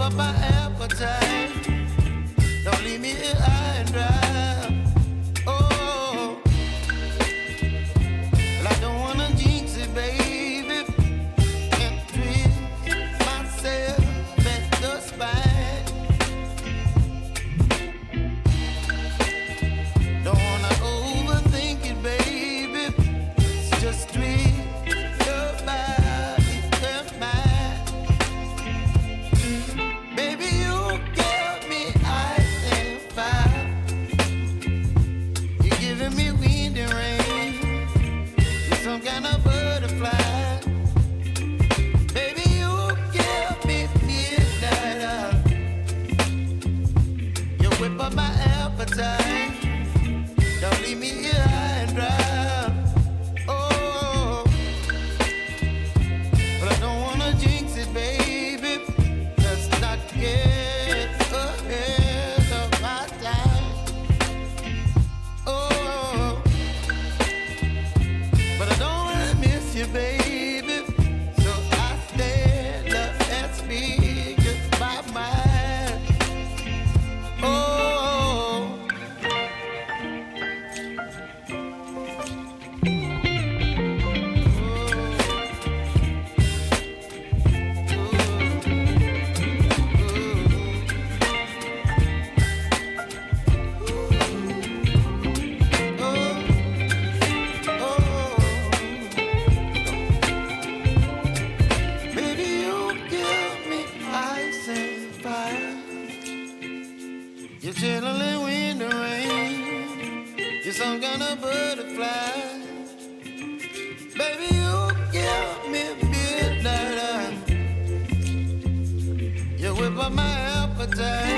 up my appetite. Don't leave me here high and dry. Oh, well, I don't wanna jinx it, baby. Can't twist myself at the spine. Don't wanna overthink it, baby. It's just twist your body and mine. Baby, you give me ice and fire. You're giving me wind and rain. You're some kind of butterfly. Baby, you give me midnight. You whip up my appetite. Don't leave me here high and dry. Oh, but I don't wanna jinx it, baby. Let's not get ahead of my time. Oh, but I don't wanna miss you, baby. So I stand up and speak just my mind. Oh. Baby, you give me ice and fire. You're chilling wind and rain. You're some kind of butterfly. Baby, you give me midnight. You whip up my appetite.